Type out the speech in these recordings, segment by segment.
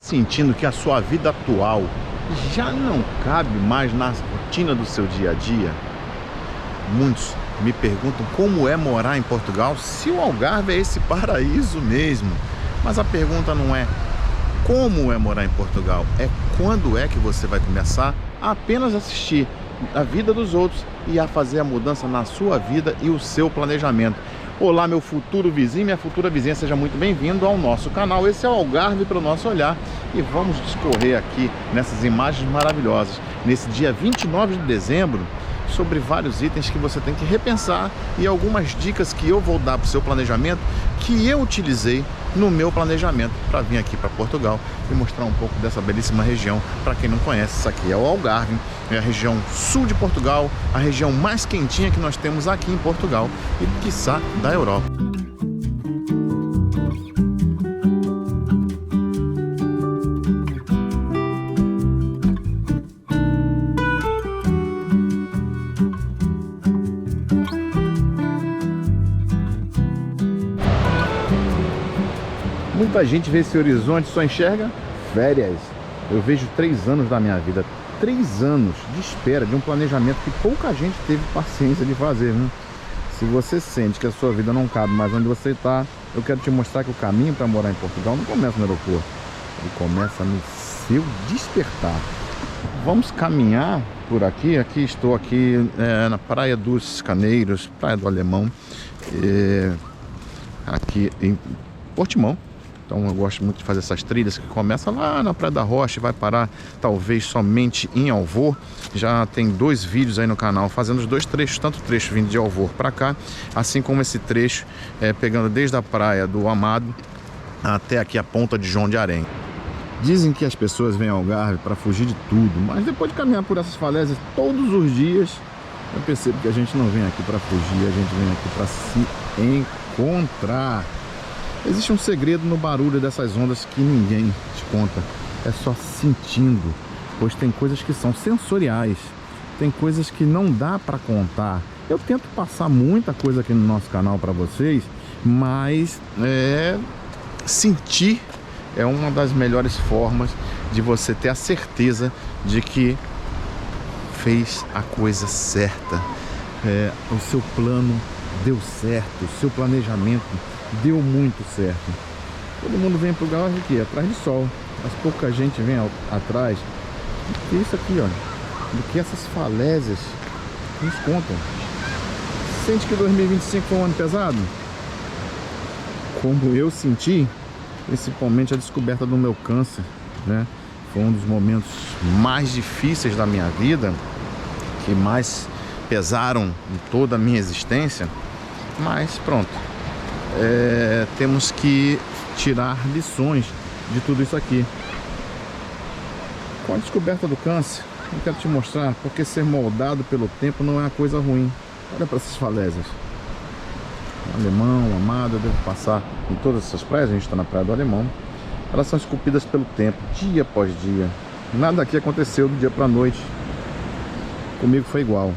Sentindo que a sua vida atual já não cabe mais na rotina do seu dia a dia? Muitos me perguntam como é morar em Portugal, se o Algarve é esse paraíso mesmo. Mas a pergunta não é como é morar em Portugal, é quando é que você vai começar a apenas assistir a vida dos outros e a fazer a mudança na sua vida e o seu planejamento. Olá, meu futuro vizinho, minha futura vizinha, seja muito bem-vindo ao nosso canal. Esse é o Algarve para o nosso olhar e vamos discorrer aqui nessas imagens maravilhosas, nesse dia 29 de dezembro, sobre vários itens que você tem que repensar e algumas dicas que eu vou dar para o seu planejamento, que eu utilizei no meu planejamento para vir aqui para Portugal e mostrar um pouco dessa belíssima região. Para quem não conhece, isso aqui é o Algarve, é a região sul de Portugal, a região mais quentinha que nós temos aqui em Portugal e, quiçá, da Europa. Muita gente vê esse horizonte, só enxerga férias. Eu vejo 3 anos da minha vida, 3 anos de espera de um planejamento que pouca gente teve paciência de fazer, né? Se você sente que a sua vida não cabe mais onde você está, eu quero te mostrar que o caminho para morar em Portugal não começa no aeroporto, ele começa no seu despertar. Vamos caminhar por aqui. Estou aqui na Praia dos Caneiros, Praia do Alemão, aqui em Portimão. Então eu gosto muito de fazer essas trilhas que começa lá na Praia da Rocha e vai parar talvez somente em Alvor. Já tem 2 vídeos aí no canal fazendo os 2 trechos, tanto o trecho vindo de Alvor para cá, assim como esse trecho pegando desde a Praia do Amado até aqui a Ponta de João de Arém. Dizem que as pessoas vêm ao Algarve para fugir de tudo, mas depois de caminhar por essas falésias todos os dias, eu percebo que a gente não vem aqui para fugir, a gente vem aqui para se encontrar. Existe um segredo no barulho dessas ondas que ninguém te conta, é só sentindo, pois tem coisas que são sensoriais, tem coisas que não dá para contar. Eu tento passar muita coisa aqui no nosso canal para vocês, mas sentir é uma das melhores formas de você ter a certeza de que fez a coisa certa, o seu plano deu certo, o seu planejamento deu muito certo. Todo mundo vem pro Algarve aqui, atrás de sol, mas pouca gente vem atrás do que isso aqui, ó, do que essas falésias nos contam. Sente que 2025 foi um ano pesado? Como eu senti, principalmente a descoberta do meu câncer, né? Foi um dos momentos mais difíceis da minha vida, que mais pesaram em toda a minha existência, mas pronto. Temos que tirar lições de tudo isso aqui. Com a descoberta do câncer, eu quero te mostrar porque ser moldado pelo tempo não é uma coisa ruim. Olha para essas falésias. Alemão, Amado, eu devo passar em todas essas praias. A gente está na Praia do Alemão. Elas são esculpidas pelo tempo, dia após dia. Nada aqui aconteceu do dia para a noite. Comigo foi igual.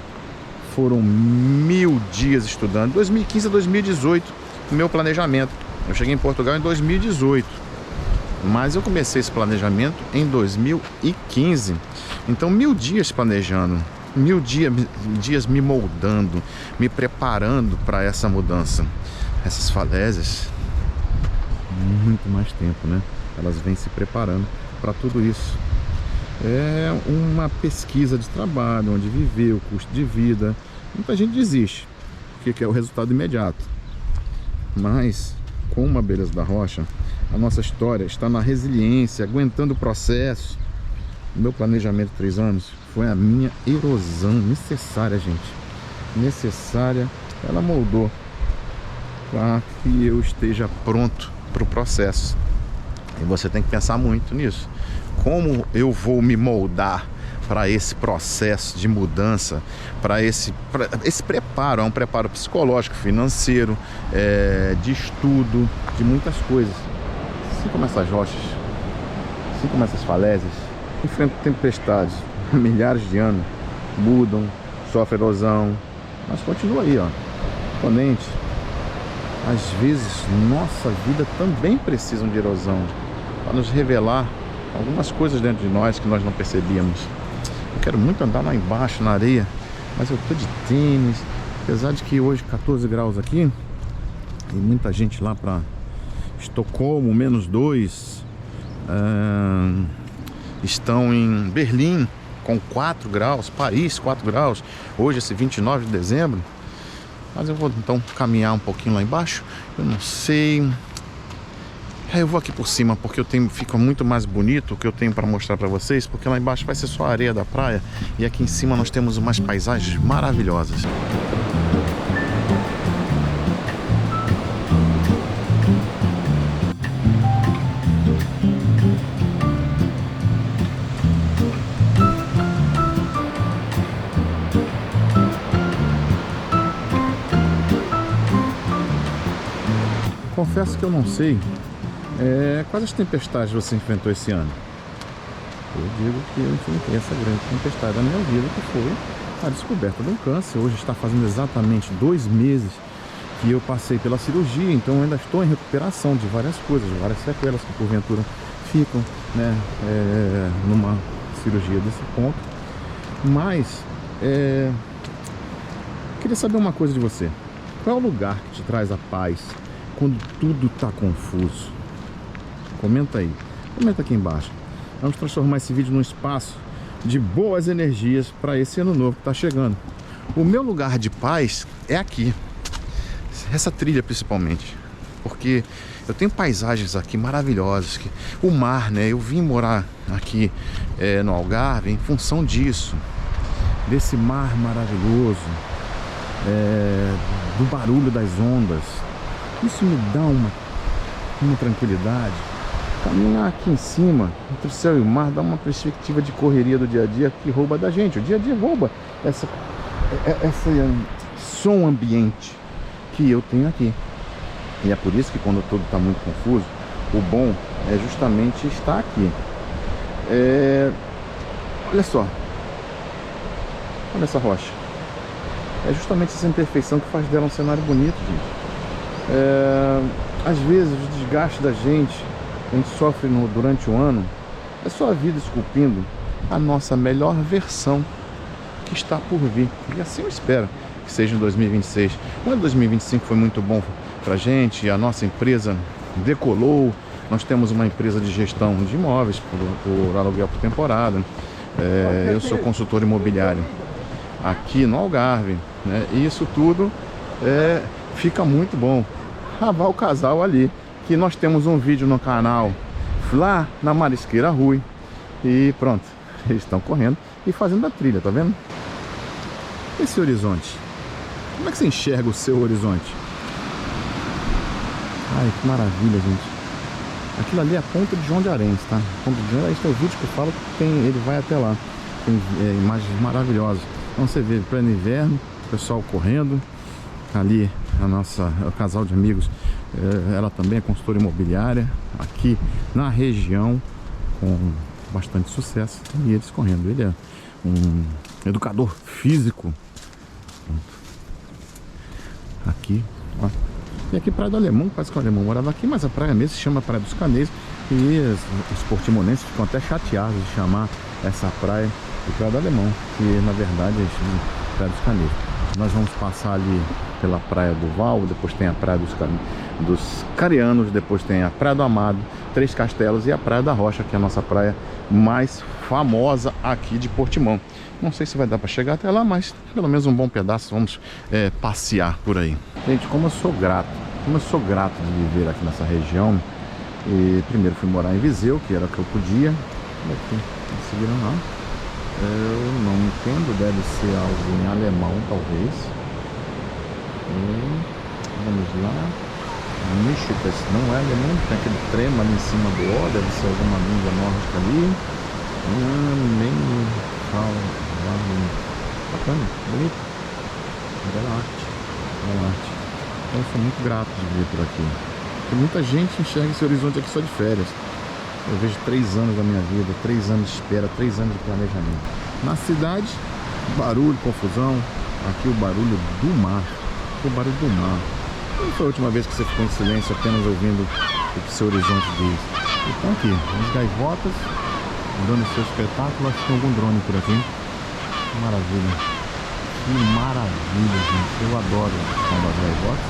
Foram 1000 dias estudando, 2015 a 2018. Meu planejamento. Eu cheguei em Portugal em 2018, mas eu comecei esse planejamento em 2015. Então 1000 dias planejando, 1000 dias me moldando, me preparando para essa mudança. Essas falésias, muito mais tempo, né? Elas vêm se preparando para tudo isso. É uma pesquisa de trabalho, onde viver, o custo de vida. Muita gente desiste, porque quer o resultado imediato. Mas, como a Beleza da Rocha, a nossa história está na resiliência, aguentando o processo. O meu planejamento de 3 anos foi a minha erosão necessária, gente. Necessária. Ela moldou para que eu esteja pronto para o processo. E você tem que pensar muito nisso. Como eu vou me moldar para esse processo de mudança, para esse preparo? É um preparo psicológico, financeiro, de estudo, de muitas coisas. Assim como essas rochas, assim como essas falésias, enfrentam tempestades, milhares de anos, mudam, sofrem erosão, mas continua aí, ó, imponente. Às vezes, nossa vida também precisa de erosão para nos revelar algumas coisas dentro de nós que nós não percebíamos. Eu quero muito andar lá embaixo na areia, mas eu tô de tênis, apesar de que hoje 14 graus aqui e muita gente lá para Estocolmo, -2, estão em Berlim com 4 graus, Paris 4 graus, hoje esse 29 de dezembro. Mas eu vou então caminhar um pouquinho lá embaixo. Eu não sei, eu vou aqui por cima porque fica muito mais bonito o que eu tenho para mostrar para vocês, porque lá embaixo vai ser só a areia da praia e aqui em cima nós temos umas paisagens maravilhosas. Confesso que eu não sei quais as tempestades você enfrentou esse ano. Eu digo que eu enfrentei essa grande tempestade da minha vida, que foi a descoberta de um câncer. Hoje está fazendo exatamente 2 meses que eu passei pela cirurgia, então eu ainda estou em recuperação de várias coisas, várias sequelas que porventura ficam, né, numa cirurgia desse ponto. Mas queria saber uma coisa de você. Qual é o lugar que te traz a paz quando tudo está confuso? Comenta aí, comenta aqui embaixo. Vamos transformar esse vídeo num espaço de boas energias para esse ano novo que está chegando. O meu lugar de paz é aqui, essa trilha principalmente, porque eu tenho paisagens aqui maravilhosas, o mar, né? Eu vim morar aqui no Algarve em função disso, desse mar maravilhoso, do barulho das ondas. Isso me dá uma tranquilidade. Caminhar aqui em cima, entre o céu e o mar, dá uma perspectiva de correria do dia a dia que rouba da gente. O dia a dia rouba esse som ambiente que eu tenho aqui. E é por isso que quando tudo está muito confuso, o bom é justamente estar aqui. Olha só. Olha essa rocha. É justamente essa imperfeição que faz dela um cenário bonito, gente. Às vezes o desgaste da gente, a gente sofre durante o ano, é só a vida esculpindo a nossa melhor versão que está por vir. E assim eu espero que seja em 2026. O ano de 2025 foi muito bom pra gente, a nossa empresa decolou. Nós temos uma empresa de gestão de imóveis por aluguel por temporada. Eu sou consultor imobiliário aqui no Algarve, né? E isso tudo fica muito bom. Vai o casal ali, que nós temos um vídeo no canal lá na Marisqueira Rui. E pronto, eles estão correndo e fazendo a trilha, tá vendo? Esse horizonte, como é que você enxerga o seu horizonte? Ai, que maravilha, gente. Aquilo ali é a ponta de João de Arense, tá? Ponta de João de Arense, tem o vídeo que eu falo que ele vai até lá. Tem imagens maravilhosas. Então você vê pleno inverno, o pessoal correndo. Ali o casal de amigos, ela também é consultora imobiliária aqui na região, com bastante sucesso, e eles correndo. Ele é um educador físico. Aqui, ó. E aqui Praia do Alemão, parece que o alemão morava aqui, mas a praia mesmo se chama Praia dos Caneiros, e os portimonenses ficam até chateados de chamar essa praia de Praia do Alemão, que na verdade é Praia dos Caneiros. Nós vamos passar ali pela Praia do Val, depois tem a Praia dos Carianos, depois tem a Praia do Amado, Três Castelos e a Praia da Rocha, que é a nossa praia mais famosa aqui de Portimão. Não sei se vai dar para chegar até lá, mas pelo menos um bom pedaço vamos passear por aí. Gente, como eu sou grato de viver aqui nessa região. E primeiro fui morar em Viseu, que era o que eu podia. Aqui, seguiram lá. Eu não entendo, deve ser algo em alemão, talvez. Vamos lá. Michitas não é alemão, tem aquele trema ali em cima do O, deve ser alguma língua nórdica ali. Nem fala. Bacana, bonito. Bela arte. Então eu sou muito grato de vir por aqui. Porque muita gente enxerga esse horizonte aqui só de férias. Eu vejo 3 anos da minha vida, 3 anos de espera, 3 anos de planejamento. Na cidade, barulho, confusão. Aqui o barulho do mar. O barulho do mar. Quando foi a última vez que você ficou em silêncio apenas ouvindo o que seu horizonte diz? Então aqui, as gaivotas dando seu espetáculo. Acho que tem algum drone por aqui. Maravilha. Que maravilha, gente. Eu adoro quando as gaivotas.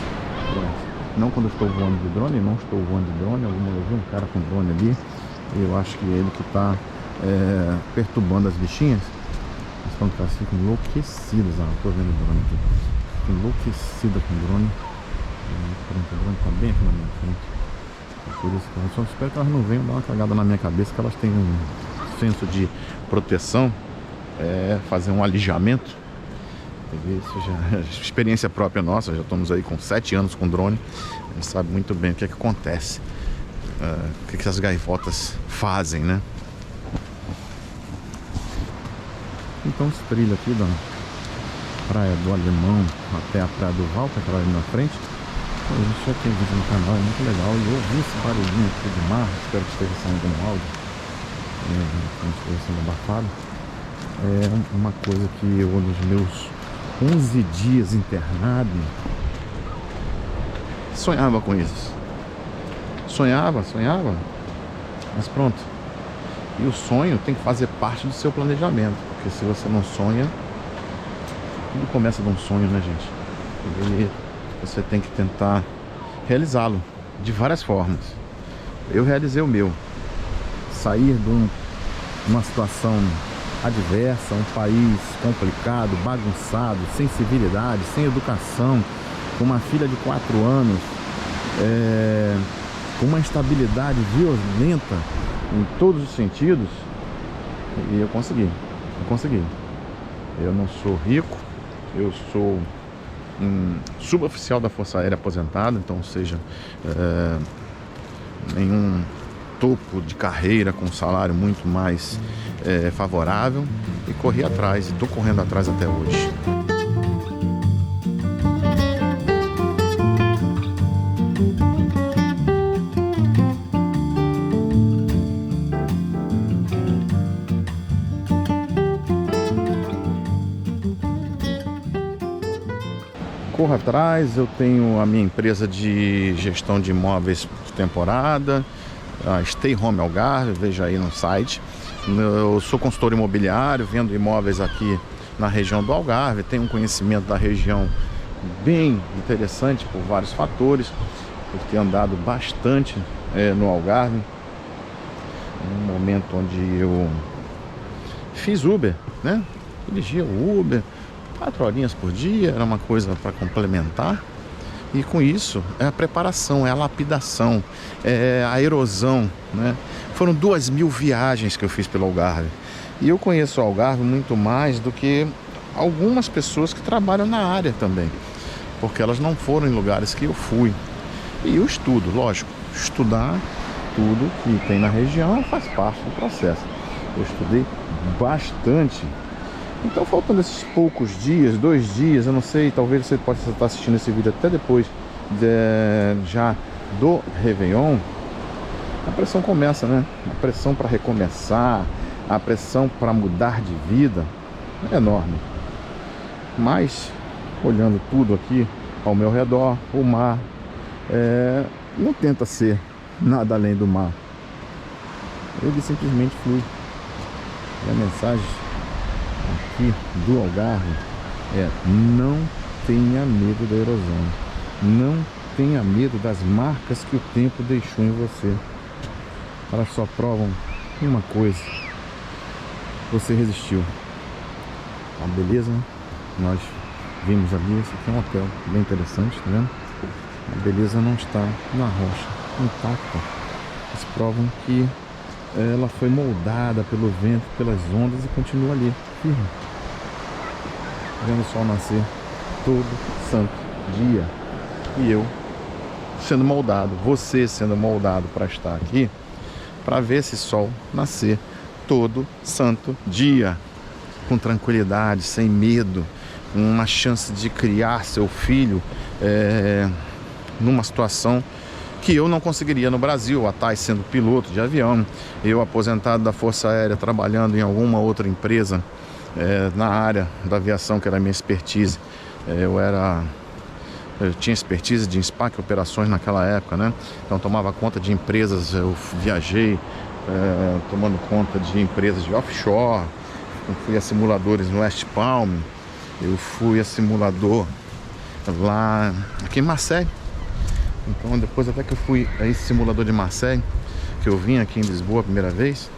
Não quando eu estou voando de drone, não estou voando de drone. Eu vi um cara com drone ali. Eu acho que é ele que está perturbando as bichinhas. Mas pronto, elas ficam enlouquecidas. Estou vendo o drone aqui. Fico enlouquecida com o drone. Pronto, o drone está bem aqui na minha frente. Por isso que eu só espero que elas não venham dar uma cagada na minha cabeça, que elas têm um senso de proteção, fazer um alijamento. Isso já é experiência própria nossa, já estamos aí com 7 anos com drone. A gente sabe muito bem o que é que acontece, o que é que as gaivotas fazem, né? Então esse trilho aqui da Praia do Alemão até a Praia do Val, que é aquela ali na frente, a gente já tem vídeo no canal, é muito legal. E eu ouvi esse barulhinho aqui do mar, espero que esteja saindo no áudio, que não esteja sendo abafado. É uma coisa que eu, nos meus 11 dias internado, sonhava com isso. Sonhava, mas pronto. E o sonho tem que fazer parte do seu planejamento, porque se você não sonha, tudo começa de um sonho, né, gente? E você tem que tentar realizá-lo de várias formas. Eu realizei o meu. Sair de uma situação adversa, um país complicado, bagunçado, sem civilidade, sem educação, com uma filha de 4 anos, com uma instabilidade violenta em todos os sentidos, e eu consegui. Eu não sou rico, eu sou um suboficial da Força Aérea aposentado, então, ou seja, nenhum topo de carreira com um salário muito mais favorável, e corri atrás, e estou correndo atrás até hoje. Corro atrás, eu tenho a minha empresa de gestão de imóveis de temporada, a Stay Home Algarve, veja aí no site. Eu sou consultor imobiliário, vendo imóveis aqui na região do Algarve, tenho um conhecimento da região bem interessante por vários fatores, por ter andado bastante no Algarve, um momento onde eu fiz Uber, né? Dirigia o Uber 4 horinhas por dia, era uma coisa para complementar. E com isso, é a preparação, é a lapidação, é a erosão, né? Foram 2.000 viagens que eu fiz pelo Algarve. E eu conheço o Algarve muito mais do que algumas pessoas que trabalham na área também, porque elas não foram em lugares que eu fui. E eu estudo, lógico, estudar tudo que tem na região faz parte do processo. Eu estudei bastante. Então, faltando esses poucos dias, 2 dias, eu não sei, talvez você possa estar assistindo esse vídeo até depois já do Réveillon, a pressão começa, né? A pressão para recomeçar, a pressão para mudar de vida é enorme. Mas, olhando tudo aqui ao meu redor, o mar não tenta ser nada além do mar. Ele simplesmente flui. E a mensagem aqui do Algarve não tenha medo da erosão, não tenha medo das marcas que o tempo deixou em você. Elas só provam uma coisa: você resistiu. Tá, beleza? Nós vimos ali, esse aqui é um hotel bem interessante, tá vendo? A beleza não está na rocha intacta. Eles provam que ela foi moldada pelo vento, pelas ondas, e continua ali, firme, vendo o sol nascer todo santo dia. E eu sendo moldado, você sendo moldado para estar aqui, para ver esse sol nascer todo santo dia, com tranquilidade, sem medo, uma chance de criar seu filho numa situação que eu não conseguiria no Brasil. A Thay sendo piloto de avião, eu aposentado da Força Aérea, trabalhando em alguma outra empresa na área da aviação, que era a minha expertise. Eu tinha expertise de SPAC operações naquela época, né? Então tomava conta de empresas, eu viajei tomando conta de empresas de offshore. Eu fui a simuladores no West Palm, eu fui a simulador lá aqui em Marseille. Então depois até que eu fui a esse simulador de Marseille, que eu vim aqui em Lisboa a primeira vez,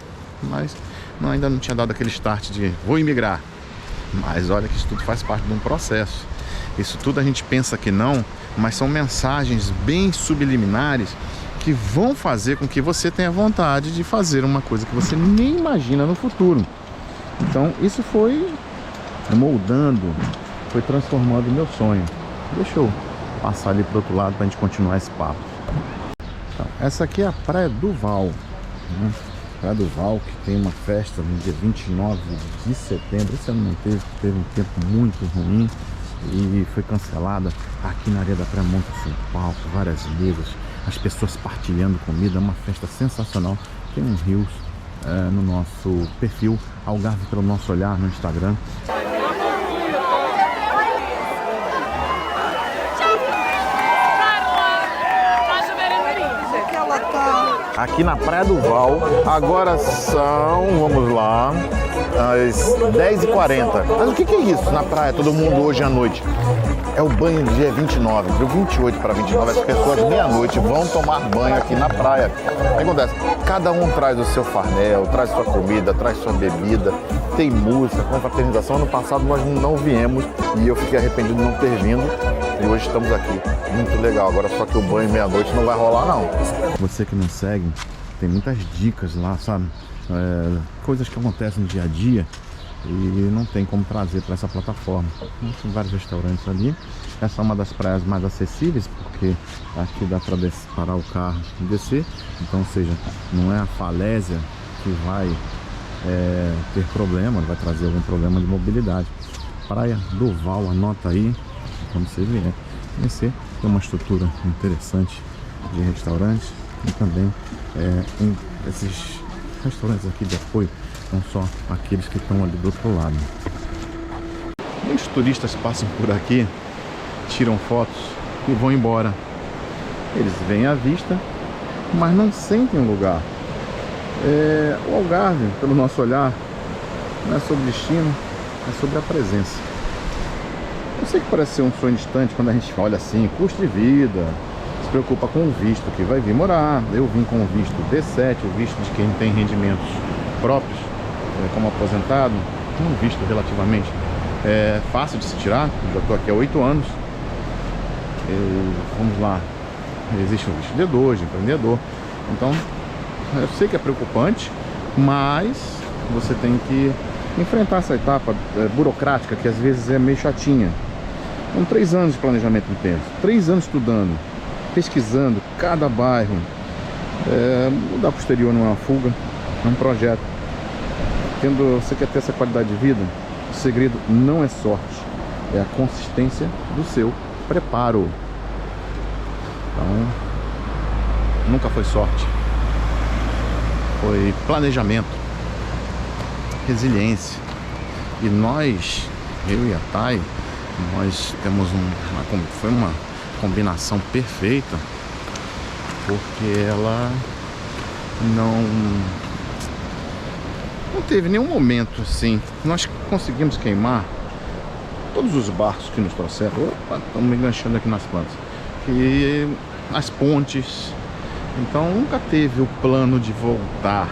mas ainda não tinha dado aquele start de vou imigrar. Mas olha que isso tudo faz parte de um processo. Isso tudo a gente pensa que não, mas são mensagens bem subliminares que vão fazer com que você tenha vontade de fazer uma coisa que você nem imagina no futuro. Então isso foi moldando, foi transformando o meu sonho. Deixa eu passar ali para o outro lado para a gente continuar esse papo. Então, essa aqui é a Praia do Val, né? Praia do Val, que tem uma festa no dia 29 de setembro. Esse ano não teve um tempo muito ruim e foi cancelada. Aqui na areia da praia monta um palco, várias mesas, as pessoas partilhando comida, é uma festa sensacional. Tem um rios no nosso perfil, Algarve pelo Nosso Olhar no Instagram. Aqui na Praia do Val, agora são, vamos lá, às 10h40. Mas o que é isso na praia, todo mundo hoje à noite? É o banho dia 29, de 28 para 29, as pessoas meia-noite vão tomar banho aqui na praia. O que acontece? Cada um traz o seu farnel, traz sua comida, traz sua bebida, tem música, confraternização. Ano passado nós não viemos e eu fiquei arrependido de não ter vindo. E hoje estamos aqui, muito legal. Agora só que o banho meia-noite não vai rolar não. Você que não segue, tem muitas dicas lá, sabe? Coisas que acontecem no dia a dia e não tem como trazer para essa plataforma. Tem vários restaurantes ali. Essa é uma das praias mais acessíveis, porque aqui dá para parar o carro e descer. Então, ou seja, não é a falésia que vai ter problema, vai trazer algum problema de mobilidade. Praia do Val, anota aí, quando você vier conhecer. Tem uma estrutura interessante de restaurantes e também esses restaurantes aqui de apoio não só aqueles que estão ali do outro lado. Muitos turistas passam por aqui, tiram fotos e vão embora. Eles veem à vista, mas não sentem o lugar. O Algarve, pelo nosso olhar, não é sobre destino, é sobre a presença. Eu sei que parece ser um sonho distante quando a gente olha assim, custo de vida, se preocupa com o visto que vai vir morar. Eu vim com o visto D7, o visto de quem tem rendimentos próprios, como aposentado, um visto relativamente fácil de se tirar. Eu já estou aqui há 8 anos. Vamos lá, existe um visto D2, de empreendedor. Então, eu sei que é preocupante, mas você tem que enfrentar essa etapa burocrática que às vezes é meio chatinha. São 3 anos de planejamento intenso, 3 anos estudando, pesquisando cada bairro. Mudar para o exterior não é uma fuga, é um projeto. Você quer ter essa qualidade de vida, o segredo não é sorte, é a consistência do seu preparo. Então, nunca foi sorte, foi planejamento, resiliência. E nós, eu e a Thay, nós temos foi uma combinação perfeita, porque ela não teve nenhum momento assim. Nós conseguimos queimar todos os barcos que nos trouxeram. Opa, estamos me enganchando aqui nas plantas. E as pontes. Então nunca teve o plano de voltar.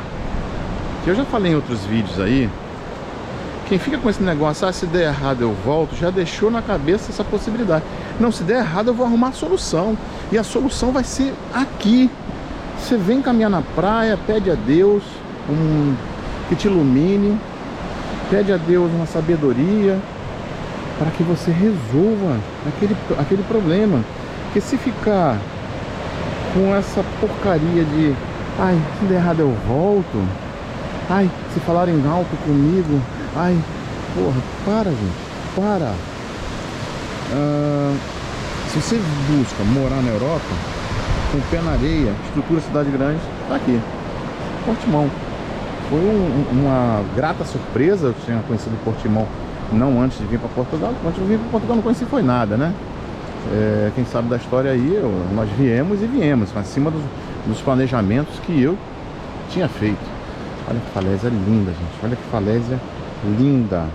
Que eu já falei em outros vídeos aí. Quem fica com esse negócio, se der errado eu volto, já deixou na cabeça essa possibilidade. Não, se der errado eu vou arrumar a solução. E a solução vai ser aqui. Você vem caminhar na praia, pede a Deus que te ilumine, pede a Deus uma sabedoria para que você resolva aquele problema. Porque se ficar com essa porcaria de ai, se der errado eu volto, ai, se falarem alto comigo, ai, porra, para, gente, para. Se você busca morar na Europa, com o pé na areia, estrutura cidade grande, tá aqui, Portimão. Foi uma grata surpresa. Eu tinha conhecido Portimão não antes de vir para Portugal. Antes de vir para Portugal não conheci foi nada, né? Quem sabe da história aí, nós viemos acima dos planejamentos que eu tinha feito. Olha que falésia linda, gente. Olha que falésia linda.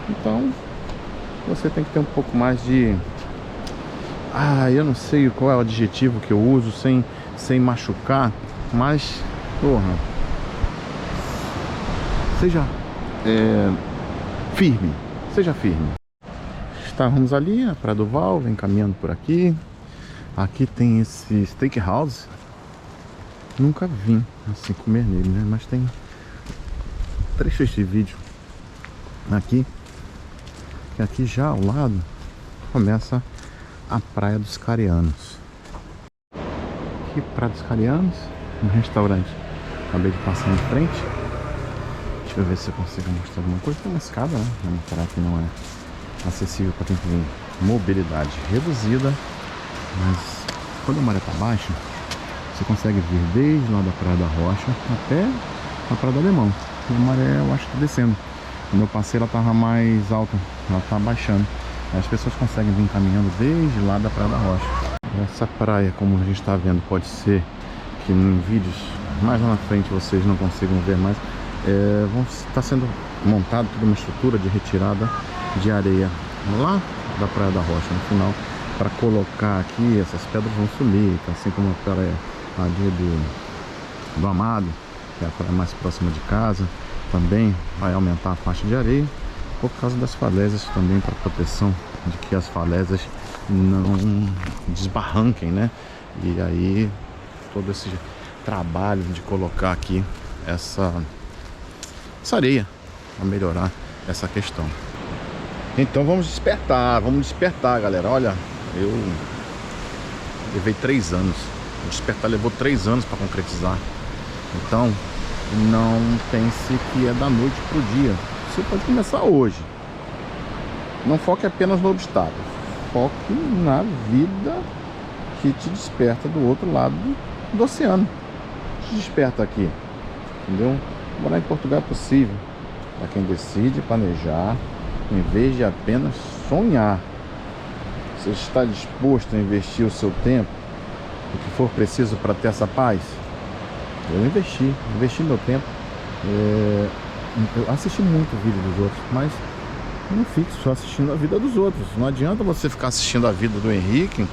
Então, você tem que ter um pouco mais de... eu não sei qual é o adjetivo que eu uso sem machucar, mas, porra, seja firme. Seja firme. Estávamos ali, a Praia do Val, vem caminhando por aqui. Aqui tem esse steakhouse. Nunca vim assim comer nele, né? Mas tem trechos de vídeo aqui. E aqui já ao lado começa a Praia dos Carianos. Aqui, Praia dos Carianos, um restaurante. Acabei de passar em frente. Deixa eu ver se eu consigo mostrar alguma coisa. Tem uma escada, né? Vamos mostrar que não é acessível para quem tem mobilidade reduzida. Mas quando a maré está baixa, você consegue vir desde lá da Praia da Rocha até a Praia do Alemão. E a maré, eu acho que está descendo. Quando eu passei, ela estava mais alta, ela está baixando. As pessoas conseguem vir caminhando desde lá da Praia da Rocha. Essa praia, como a gente está vendo, pode ser que em vídeos mais lá na frente vocês não consigam ver mais. Está sendo montada toda uma estrutura de retirada de areia lá da Praia da Rocha no final, para colocar aqui. Essas pedras vão sumir, assim como a praia ali do Amado, que é a praia mais próxima de casa, também vai aumentar a faixa de areia por causa das falésias, também para proteção de que as falésias não desbarranquem, né? E aí todo esse trabalho de colocar aqui essa areia para melhorar essa questão. Então vamos despertar, galera. Olha, eu levei 3 anos. O despertar levou 3 anos para concretizar. Então não pense que é da noite pro dia. Você pode começar hoje. Não foque apenas no obstáculo, foque na vida que te desperta do outro lado do oceano. Te desperta aqui, entendeu? Morar em Portugal é possível para quem decide planejar em vez de apenas sonhar. Você está disposto a investir o seu tempo, o que for preciso para ter essa paz? Eu investi meu tempo. Eu assisti muito vídeo dos outros, mas não fique só assistindo a vida dos outros. Não adianta você ficar assistindo a vida do Henrique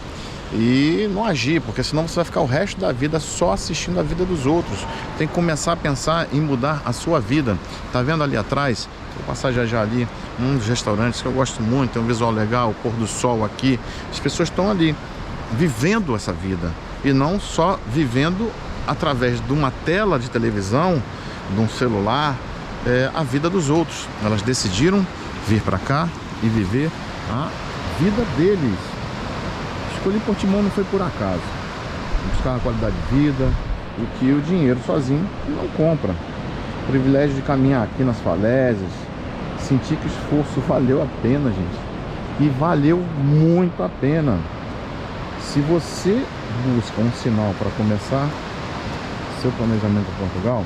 e não agir, porque senão você vai ficar o resto da vida só assistindo a vida dos outros. Tem que começar a pensar em mudar a sua vida. Tá vendo ali atrás? Vou passar já ali um dos restaurantes que eu gosto muito, tem um visual legal, o pôr do sol aqui. As pessoas estão ali vivendo essa vida e não só vivendo através de uma tela de televisão, de um celular, a vida dos outros. Elas decidiram vir para cá e viver a vida deles. Escolhi Portimão não foi por acaso. Buscar uma qualidade de vida, o que o dinheiro sozinho não compra. O privilégio de caminhar aqui nas falésias, sentir que o esforço valeu a pena, gente. E valeu muito a pena. Se você busca um sinal para começar seu planejamento em Portugal,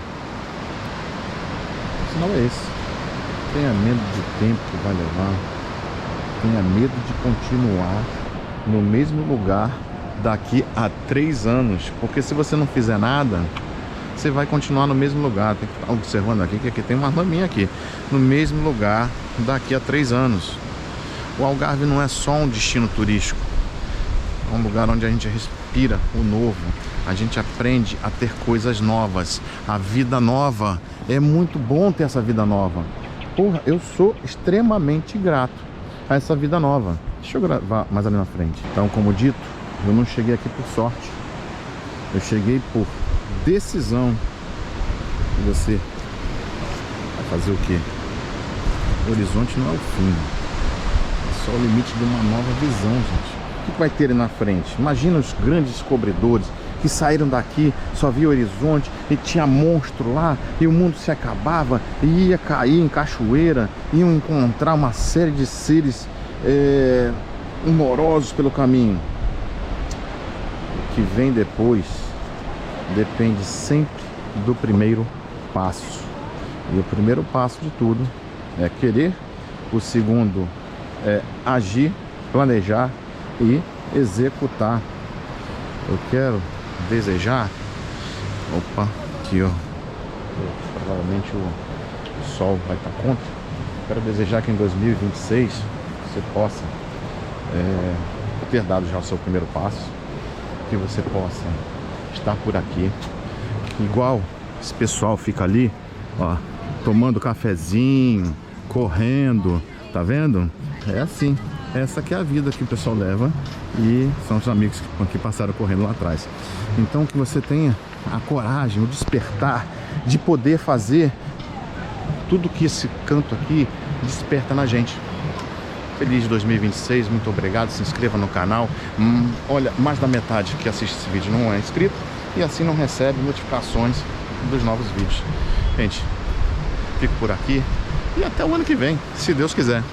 o sinal é esse. Tenha medo do tempo que vai levar. Tenha medo de continuar no mesmo lugar daqui a 3 anos. Porque se você não fizer nada, você vai continuar no mesmo lugar. Tem que estar observando aqui, que aqui tem uma laminha aqui. No mesmo lugar daqui a 3 anos. O Algarve não é só um destino turístico. É um lugar onde a gente respira o novo. A gente aprende a ter coisas novas. A vida nova. É muito bom ter essa vida nova. Porra, eu sou extremamente grato a essa vida nova. Deixa eu gravar mais ali na frente. Então, como dito, eu não cheguei aqui por sorte. Eu cheguei por decisão. E você vai fazer o quê? O horizonte não é o fim. É só o limite de uma nova visão, gente. O que vai ter ali na frente? Imagina os grandes descobridores que saíram daqui, só via o horizonte e tinha monstro lá, e o mundo se acabava e ia cair em cachoeira, iam encontrar uma série de seres humorosos pelo caminho. O que vem depois depende sempre do primeiro passo. E o primeiro passo de tudo é querer, o segundo é agir, planejar e executar. Eu quero desejar Opa, aqui ó. Provavelmente o sol vai estar contra. Quero desejar que em 2026 você possa ter dado já o seu primeiro passo, que você possa estar por aqui, igual esse pessoal fica ali, ó, tomando cafezinho, correndo, tá vendo? É assim, essa que é a vida que o pessoal leva, e são os amigos que passaram correndo lá atrás. Então que você tenha a coragem, o despertar de poder fazer tudo que esse canto aqui desperta na gente. Feliz 2026, muito obrigado, se inscreva no canal. Olha, mais da metade que assiste esse vídeo não é inscrito e assim não recebe notificações dos novos vídeos. Gente, fico por aqui e até o ano que vem, se Deus quiser.